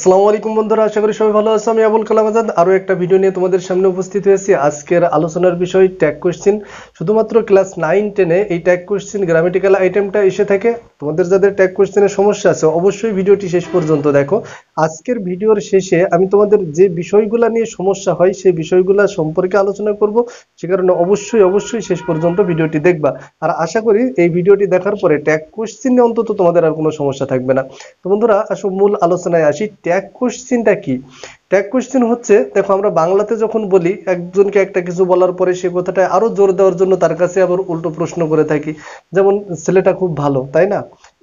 আসসালামু আলাইকুম বন্ধুরা, আশা করি সবাই ভালো আছো। আমি আবুল কালাম আজাদ আরো একটা ভিডিও নিয়ে তোমাদের সামনে উপস্থিত হয়েছি। আজকের আলোচনার বিষয় ট্যাগ কোশ্চেন। শুধুমাত্র ক্লাস 9-10 এ এই ট্যাগ কোশ্চেন গ্রামাটিক্যাল আইটেমটা এসে থাকে। তোমাদের যাদের ট্যাগ কোশ্চেনের সমস্যা আছে অবশ্যই ভিডিওটি শেষ পর্যন্ত দেখো। আজকের ভিডিওর শেষে আমি তোমাদের যে বিষয়গুলো নিয়ে সমস্যা হয় সেই বিষয়গুলো সম্পর্কে আলোচনা করব, সে কারণে অবশ্যই শেষ পর্যন্ত ভিডিওটি দেখবা। আর আশা করি এই ভিডিওটি দেখার পরে ট্যাগ কোশ্চেন নিয়ে অন্তত তোমাদের আর কোনো সমস্যা থাকবে না। তো বন্ধুরা আসো মূল আলোচনায় আসি। ট্যাগ কোশ্চেনটা কি? ট্যাগ কোশ্চেন হচ্ছে, দেখো আমরা বাংলাতে যখন বলি একজনকে একটা কিছু বলার পরে সে কথাটা আরো জোর দেওয়ার জন্য তার কাছে আবার উল্টো প্রশ্ন করে থাকি, যেমন ছেলেটা খুব ভালো, তাই না?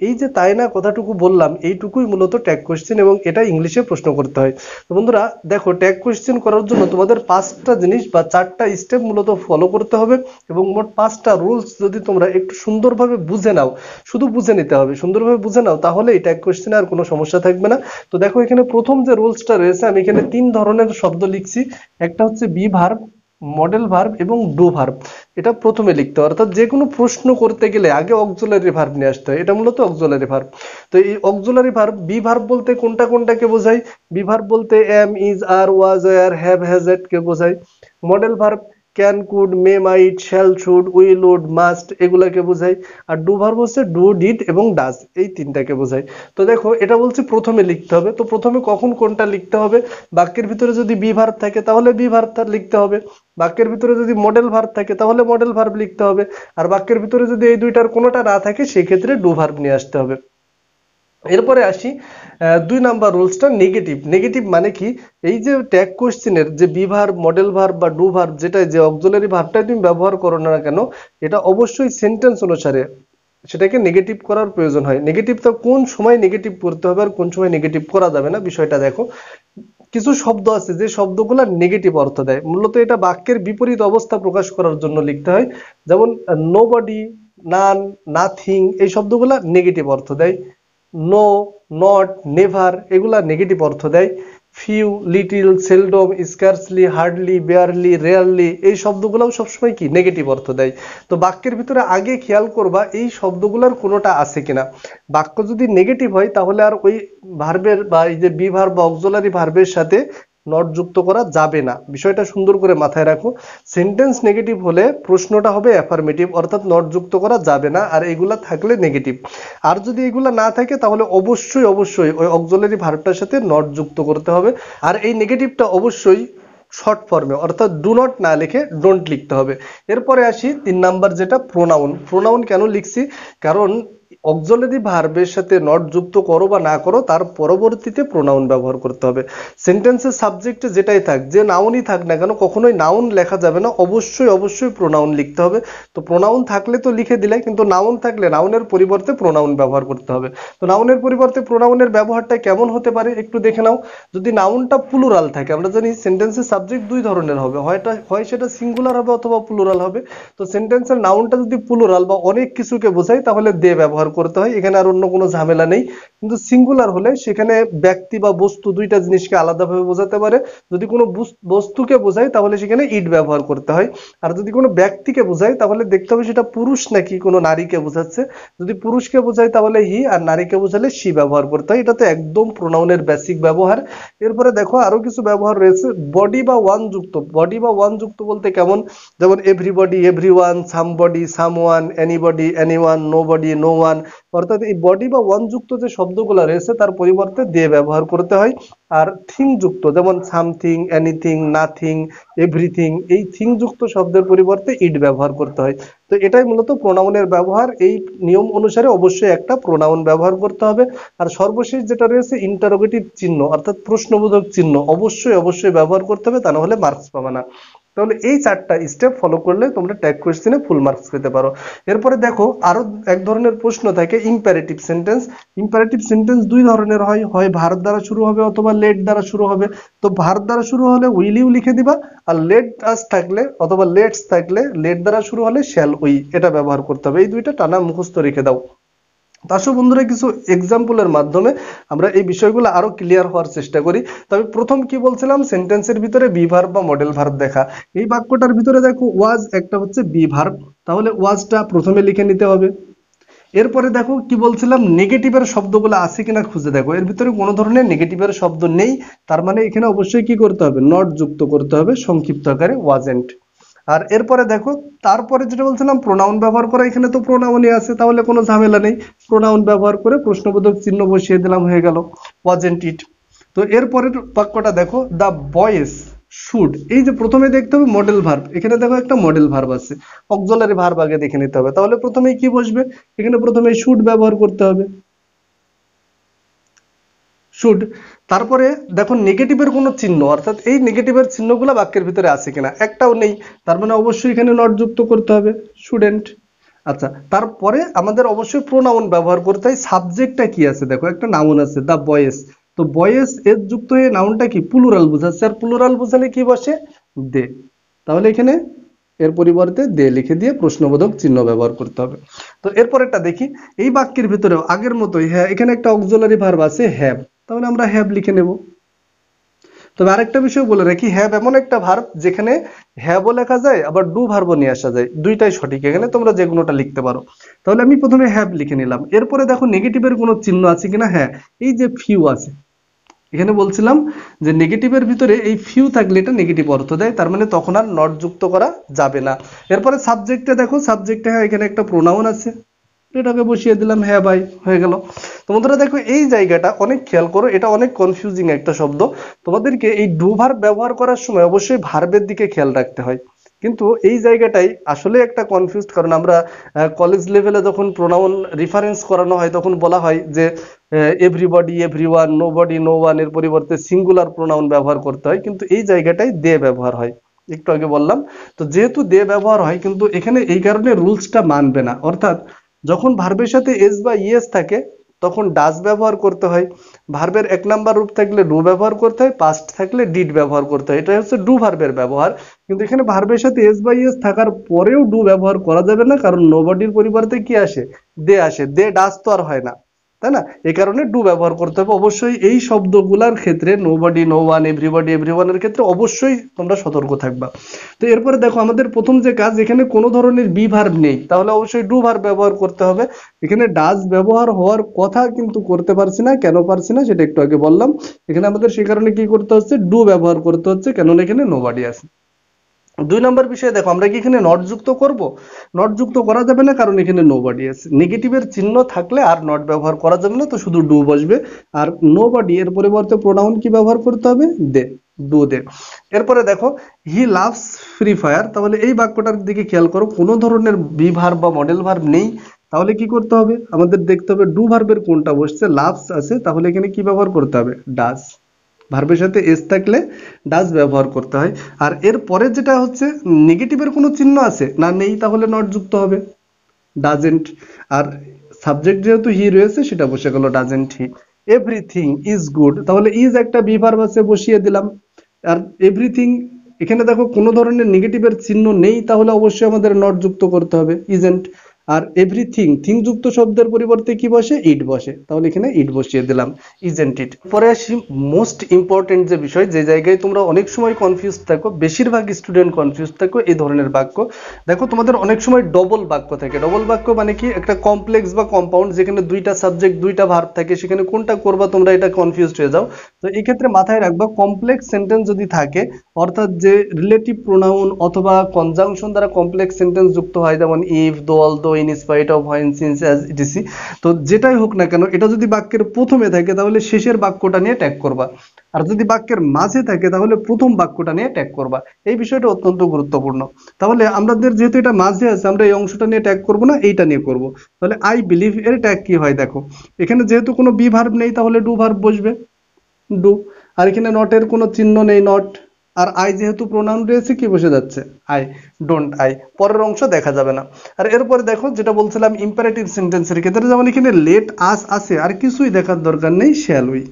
এই যে তাই না কথাটুকু বললাম, এইটুকুই মূলত ট্যাগ কোশ্চেন এবং এটা ইংলিশে প্রশ্ন করতে হয়। তো বন্ধুরা দেখো, ট্যাগ কোশ্চেন করার জন্য তোমাদের 5টা জিনিস বা 4টা স্টেপ মূলত ফলো করতে হবে এবং মোট 5টা রুলস যদি তোমরা একটু সুন্দরভাবে বুঝে নাও, শুধু বুঝে নিতে হবে, সুন্দরভাবে বুঝে নাও, তাহলে এই ট্যাগ কোশ্চেনে আর কোনো সমস্যা থাকবে না। তো দেখো এখানে প্রথম যে রুলসটা রয়েছে, আমি এখানে 3 ধরনের শব্দ লিখছি। একটা হচ্ছে বি ভার্ব, মডেল ভার্ব এবং ডু ভার্ব। এটা প্রথমে লিখতে হয়, অর্থাৎ যে কোনো প্রশ্ন করতে গেলে আগে অক্সিলারি ভার্ব নিয়ে আসতে হয়। এটা মূলত অক্সিলারি ভার্ব। তো এই অক্সিলারি ভার্ব, বি ভার্ব বলতে কোনটাকে বোঝায়? বি ভার্ব বলতে am, is, are, was, were, have, has, এট কে বোঝায়। Modal verb can, could, may, might, shall, should, will, would, must এগুলাকে বোঝায়। আর ডু ভার্ব হচ্ছে ডু, ডিড এবং ডাজ, এই তিনটাকে বোঝায়। তো দেখো এটা বলছি প্রথমে লিখতে হবে। তো প্রথমে কখন কোনটা লিখতে হবে? বাক্যের ভিতরে যদি বি ভার্ব থাকে তাহলে বি ভার্ব লিখতে হবে। বাক্যের ভিতরে যদি মডেল ভার্ব থাকে তাহলে মডেল ভার্ব লিখতে হবে। আর বাক্যের ভিতরে যদি এই দুইটার কোনোটা না থাকে সেক্ষেত্রে ডু ভার্ব নিয়ে আসতে হবে। এরপরে আসি 2 নাম্বার রুলসটা, নেগেটিভ। নেগেটিভ মানে কি? এই যে ট্যাগ কোশ্চেনের যে বি ভার্ব, মডেল ভার্ব বা ডু ভার্ব, যেটা যে অক্সিলারি ভার্বটাই তুমি ব্যবহার করো না কেন, এটা অবশ্যই সেন্টেন্স অনুসারে সেটাকে নেগেটিভ করার প্রয়োজন হয়। নেগেটিভটা কোন সময় নেগেটিভ করতে হবে আর কোন সময় নেগেটিভ করা যাবে না, বিষয়টা দেখো। কিছু শব্দ আছে যে শব্দগুলো নেগেটিভ অর্থ দেয়, মূলত এটা বাক্যের বিপরীত অবস্থা প্রকাশ করার জন্য লিখতে হয়। যেমন নোবডি, নান, নাথিং, এই শব্দগুলো নেগেটিভ অর্থ দেয়। নো, নট, নেভার এগুলা নেগেটিভ অর্থ দেয়। Few, little, seldom, scarcely, hardly, barely, rarely এই শব্দগুলোও সবসময় কি নেগেটিভ অর্থ দেয়। তো বাক্যের ভিতরে আগে খেয়াল করবা এই শব্দগুলোর কোনোটা আছে কিনা। বাক্য যদি নেগেটিভ হয় তাহলে আর ওই ভার্বের বা এই যে বি ভার্ব বা অক্সিলারি ভার্বের সাথে নট যুক্ত করা যাবে না, বিষয়টা সুন্দর করে মাথায় রাখো। সেন্টেন্স নেগেটিভ হলে প্রশ্নটা হবে অ্যাফার্মেটিভ, অর্থাৎ নট যুক্ত করা যাবে না, আর এগুলা থাকলে নেগেটিভ। আর যদি এগুলা না থাকে তাহলে অবশ্যই ওই অক্সিলারি ভার্বটার সাথে নট যুক্ত করতে হবে। আর এই নেগেটিভটা অবশ্যই শর্ট ফর্মে, অর্থাৎ ডু নট না লিখে ডোন্ট লিখতে হবে। এরপরে আসি 3 নাম্বার, যেটা প্রোনাউন। প্রোনাউন কেন লিখছি? কারণ অক্সিলারি ভার্বের সাথে নট যুক্ত করো বা না করো, তার পরবর্তীতে প্রোনাউন ব্যবহার করতে হবে। সেন্টেন্সের সাবজেক্টে যেটাই থাক, যে নাউনই থাক না কেন, কখনোই নাউন লেখা যাবে না, অবশ্যই প্রোনাউন লিখতে হবে। তো প্রোনাউন থাকলে তো লিখে দিলে, কিন্তু নাউন থাকলে নাউনের পরিবর্তে প্রোনাউন ব্যবহার করতে হবে। তো নাউনের পরিবর্তে প্রোনাউনের ব্যবহারটা কেমন হতে পারে একটু দেখে নাও। যদি নাউনটা প্লুরাল থাকে, আমরা জানি সেন্টেন্সের সাবজেক্ট 2 ধরনের হবে, হয় সেটা সিঙ্গুলার হবে অথবা প্লুরাল হবে। তো সেন্টেন্সের নাউনটা যদি প্লুরাল বা অনেক কিছুকে বোঝায় তাহলে দে ব্যবহার করতে হয়, এখানে আর অন্য কোনো ঝামেলা নেই। কিন্তু সিঙ্গুলার হলে সেখানে ব্যক্তি বা বস্তু দুইটা জিনিসকে আলাদাভাবে বোঝাতে পারে। যদি কোনো বস্তুকে বোঝায় তাহলে সেখানে ইট ব্যবহার করতে হয়। আর যদি কোনো ব্যক্তিকে বোঝায় তাহলে দেখতে হবে সেটা পুরুষ নাকি কোনো নারীকে বোঝাচ্ছে। যদি পুরুষকে বোঝায় তাহলে হি, আর নারীকে বোঝালে সি ব্যবহার করতে হয়। এটা তো একদম প্রোনাউনের বেসিক ব্যবহার। এরপরে দেখো আরো কিছু ব্যবহার রয়েছে। বডি বা ওয়ান যুক্ত। বডি বা ওয়ান যুক্ত বলতে কেমন? যেমন everybody, everyone, somebody, someone, anybody, anyone, nobody, no one. অর্থাৎ এই বডি বা ওয়ান যুক্ত যে শব্দগুলো রয়েছে তার পরিবর্তে দিয়ে ব্যবহার করতে হয়। আর থিং যুক্ত, যেমন সামথিং, এনিথিং, নাথিং, এভরিথিং, এই থিং যুক্ত শব্দের পরিবর্তে ইট ব্যবহার করতে হয়। তো এটাই মূলত প্রোনাউনের ব্যবহার। এই নিয়ম অনুসারে অবশ্যই একটা প্রোনাউন ব্যবহার করতে হবে। আর সর্বশেষ যেটা রয়েছে ইন্টারোগেটিভ চিহ্ন, অর্থাৎ প্রশ্নবোধক চিহ্ন অবশ্যই ব্যবহার করতে হবে, তা না হলে মার্কস পাবে না। তাহলে এই 4টা স্টেপ ফলো করলে তোমরা ট্যাগ কোশ্চেনে ফুল মার্কস পেতে পারো। এরপরে দেখো আরো এক ধরনের প্রশ্ন থাকে, ইম্পারেটিভ সেন্টেন্স। ইম্পারেটিভ সেন্টেন্স 2 ধরনের হয়, হয় ভার্ব দ্বারা শুরু হবে অথবা লেট দ্বারা শুরু হবে। তো ভার্ব দ্বারা শুরু হলে উইল ইউ লিখে দিবা, আর লেট আস থাকলে অথবা লেটস থাকলে লেট দ্বারা শুরু হলে শ্যাল উই, এটা ব্যবহার করতে হবে। এই দুইটা টানা মুখস্থ রেখে দাও। তাসো বন্ধুরা কিছু এক্সাম্পলের মাধ্যমে আমরা এই বিষয়গুলো আরো ক্লিয়ার হওয়ার চেষ্টা করি। তবে প্রথম কি বলছিলাম, সেন্টেন্সের ভিতরে বি ভার্ব বা মডেল ভার্ব দেখা। এই বাক্যটার ভিতরে দেখো ওয়াজ একটা হচ্ছে বি ভার্ব, তাহলে ওয়াজটা প্রথমে লিখে নিতে হবে। এরপরে দেখো কি বলছিলাম, নেগেটিভের শব্দগুলো আছে কিনা খুঁজে দেখো। এর ভিতরে কোনো ধরনের নেগেটিভের শব্দ নেই, তার মানে এখানে অবশ্যই কি করতে হবে, নট যুক্ত করতে হবে সংক্ষিপ্ত আকারে ওয়াজেন্ট। আর এরপরে দেখো, তারপরে যেটা বলছিলাম প্রোনাউন ব্যবহার করা, এখানে তো প্রোনাউনই আছে, তাহলে কোনো ঝামেলা নেই। প্রোনাউন ব্যবহার করে প্রশ্নবোধক চিহ্ন বসিয়ে দিলাম, হয়ে গেল ওয়াজেন্ট ইট। তো এরপরের বাক্যটা দেখো, দ্য বয়েজ শুড, এই যে প্রথমে দেখতে হবে মডেল ভার্ব, এখানে দেখো একটা মডেল ভার্ব আছে, অক্সিলারি ভার্ব আগে দেখে নিতে হবে। তাহলে প্রথমেই কি বসবে, এখানে প্রথমে শুড ব্যবহার করতে হবে, শুড। তারপরে দেখো নেগেটিভের কোনো চিহ্ন, অর্থাৎ এই নেগেটিভের চিহ্নগুলো বাক্যের ভিতরে আছে কিনা, একটাও নেই, তার মানে অবশ্যই এখানে নট যুক্ত করতে হবে, শুডেন্ট। আচ্ছা, তারপরে আমাদের অবশ্যই প্রোনাউন ব্যবহার করতে হয়। সাবজেক্টটা কি আছে দেখো, একটা নাউন আছে দ্য বয়েজ, তো বয়েজ এর যুক্ত হয়ে নাউনটা কি প্লুরাল বোঝাচ্ছে, আর প্লুরাল বোঝালে কি বসে, দে। তাহলে এখানে এর পরিবর্তে দে লিখে দিয়ে প্রশ্নবোধক চিহ্ন ব্যবহার করতে হবে। তো এরপরেরটা দেখি, এই বাক্যের ভিতরেও আগের মতোই, হ্যাঁ এখানে একটা অক্সিলারি ভার্ব আছে হ্যাভ, তাহলে আমরা হ্যাভ লিখে নেব। তবে আরেকটা বিষয় বলে রাখি, হ্যাভ এমন একটা ভার্ব যেখানে হ্যাভও লেখা যায় আবার ডু ভার্বও নিয়ে আসা যায়, দুইটাই সঠিক, এখানে তোমরা যে কোনোটা লিখতে পারো। তাহলে আমি প্রথমে হ্যাভ লিখে নিলাম। এরপরে দেখো নেগেটিভের কোনো চিহ্ন আছে কিনা, হ্যাঁ এই যে ফিউ আছে, এখানে বলছিলাম যে নেগেটিভের ভিতরে এই ফিউ থাকলে এটা নেগেটিভ অর্থ দেয়, তার মানে তখন আর নট যুক্ত করা যাবে না। এরপরে সাবজেক্টে দেখো, সাবজেক্টে হ্যাঁ এখানে একটা প্রোনাউন আছে, এটাকে বসিয়ে দিলাম হ্যাঁ ভাই, হয়ে গেল। তো বন্ধুরা দেখো এই জায়গাটা অনেক খেয়াল করো, এটা অনেক কনফিউজিং একটা শব্দ। তোমাদেরকে এই ডু ভার্ব ব্যবহার করার সময় অবশ্যই ভার্বের দিকে খেয়াল রাখতে হয়, কিন্তু এই জায়গাটাই আসলে একটা কনফিউজড, কারণ আমরা কলেজ লেভেলে যখন প্রোনাউন রিফারেন্স করানো হয় তখন বলা হয় যে everybody, everyone, nobody, no one এর পরিবর্তে সিঙ্গুলার প্রোনাউন ব্যবহার করতে হয়, কিন্তু এই জায়গাটাই দে ব্যবহার হয়, একটু আগে বললাম। তো যেহেতু দে ব্যবহার হয়, কিন্তু এখানে এই কারণে রুলসটা মানবে না, অর্থাৎ যখন ভার্বের সাথে এস বা ইএস থাকে তখন ডাজ ব্যবহার করতে হয়, ভার্বের এক নাম্বার রূপ থাকলে ডু ব্যবহার করতে হয়, পাস্ট থাকলে ডিড ব্যবহার করতে হয়, এটা হচ্ছে ডু ভার্বের ব্যবহার। কিন্তু এখানে ভার্বের সাথে এস বা ইএস থাকার পরেও ডু ব্যবহার করা যাবে না, কারণ নোবডির পরিবর্তে কি আসে, দে আসে, দে ডাজ তো আর হয় না, তাই না? এই কারণে ডু ব্যবহার করতে হবে অবশ্যই। এই শব্দগুলোর ক্ষেত্রে নোবডি, নো ওয়ান, এভরিবডি, এভরিওয়ানের ক্ষেত্রে অবশ্যই তোমরা সতর্ক থাকবা। তো এরপরে দেখো আমাদের প্রথম যে কাজ, এখানে কোনো ধরনের বি ভার্ব নেই, তাহলে অবশ্যই ডু ভার্ব ব্যবহার করতে হবে। এখানে ডাজ ব্যবহার হওয়ার কথা কিন্তু করতে পারছি না, কেন পারছি না সেটা একটু আগে বললাম। এখানে আমাদের সেই কারণে কি করতে হচ্ছে, ডু ব্যবহার করতে হচ্ছে, কেননা এখানে নোবডি আছে। দুই নম্বর বিষয়ে দেখো, আমরা কি এখানে নট যুক্ত করব, নট যুক্ত করা যাবে না, কারণ এখানে নোবডি আছে। নেগেটিভের চিহ্ন থাকলে আর নট ব্যবহার করা যাবে না, তো শুধু ডু বসবে। আর নোবডি এর পরিবর্তে প্রোনাউন কি ব্যবহার করতে হবে, দে, ডু দে। এরপরে দেখো হি লাভস ফ্রি ফায়ার, তাহলে এই বাক্যটার দিকে খেয়াল করো, কোনো ধরনের বি ভার্ব বা মডেল ভার্ব নেই, তাহলে কি করতে হবে, আমাদের দেখতে হবে ডু ভার্বের কোনটা বসছে, লাভস আছে, তাহলে এখানে কি ব্যবহার করতে হবে, ডাজ। ভার্বের সাথে এস থাকলে ডাজ ব্যবহার করতে হয়। আর এর পরে যেটা হচ্ছে, নেগেটিভের কোনো চিহ্ন আছে না, নেই, তাহলে নট যুক্ত হবে, ডাজেন্ট। আর সাবজেক্ট যেহেতু হি রয়েছে সেটা বসে গেল doesn't he. Everything is good, তাহলে ইজ একটা বি ভার্ব আছে, বসিয়ে দিলাম। আর এভরিথিং, এখানে দেখো কোনো ধরনের নেগেটিভের চিহ্ন নেই, তাহলে অবশ্যই আমাদের নট যুক্ত করতে হবে, ইজেন্ট। আর এভরিথিং, থিং যুক্ত শব্দের পরিবর্তে কি বসে, ইট বসে, তাহলে এখানে ইট বসিয়ে দিলাম, ইজেন্ট ইট। পরে আসি মোস্ট ইম্পর্টেন্ট যে বিষয়, যে জায়গায় তোমরা অনেক সময় কনফিউজ থাকো, বেশিরভাগ স্টুডেন্ট কনফিউজ থাকো এই ধরনের বাক্য। দেখো তোমাদের অনেক সময় ডবল বাক্য থাকে, ডবল বাক্য মানে কি, একটা কমপ্লেক্স বা কম্পাউন্ড যেখানে দুইটা সাবজেক্ট দুইটা ভার্ব থাকে, সেখানে কোনটা করবা তোমরা এটা কনফিউজড হয়ে যাও। তো এই ক্ষেত্রে মাথায় রাখবা, কমপ্লেক্স সেন্টেন্স যদি থাকে, অর্থাৎ যে রিলেটিভ প্রোনাউন অথবা কনজাংশন দ্বারা কমপ্লেক্স সেন্টেন্স যুক্ত হয়, যেমন ইফ, দো, although, in spite of, when, since, as, etc, তো যেটাই হোক না কেন, এটা যদি বাক্যের প্রথমে থাকে তাহলে শেষের বাক্যটা নিয়ে ট্যাগ করবা, আর যদি বাক্যের মাঝে থাকে তাহলে প্রথম বাক্যটা নিয়ে ট্যাগ করবা। এই বিষয়টা অত্যন্ত গুরুত্বপূর্ণ। তাহলে আমাদের যেহেতু এটা মাঝে আছে, আমরা এই অংশটা নিয়ে ট্যাগ করব না, এইটা নিয়ে করব। তাহলে আই বিলিভ এর ট্যাগ কি হয় দেখো, এখানে যেহেতু কোনো বি ভার্ব নেই তাহলে ডু ভার্ব বসবে, ডু। আর এখানে নটের কোনো চিহ্ন নেই, নট। আর আই যেহেতু প্রোনাউন রয়েছে কি বসে যাচ্ছে, আই, ডোন্ট আই, পরের অংশ দেখা যাবে না। আর এরপরে দেখো যেটা বলছিলাম ইম্পারেটিভ সেন্টেন্সের ক্ষেত্রে, যেমন এখানে লেট আস আছে, আর কিছুই দেখার দরকার নেই, শ্যাল উই।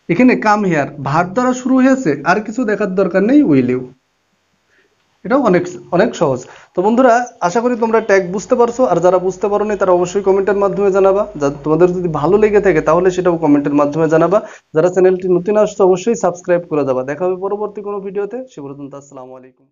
এখানে কাম হিয়ার ভার্ব দ্বারা শুরু হয়েছে, আর কিছু দেখার দরকার নেই, উইল ইউ। এটাও অনেক অনেক সহজ। তো বন্ধুরা আশা করি তোমরা ট্যাগ বুঝতে পারছো, আর যারা বুঝতে পারো না তারা অবশ্যই কমেন্টের মাধ্যমে জানাবা, তোমাদের যদি ভালো লেগে থাকে তাহলে সেটাও কমেন্টের মাধ্যমে জানাবা। যারা চ্যানেলটি নতুন আসছো অবশ্যই সাবস্ক্রাইব করে দেবা। দেখা হবে পরবর্তী কোনো ভিডিওতে। সে পর্যন্ত আসসালামু আলাইকুম।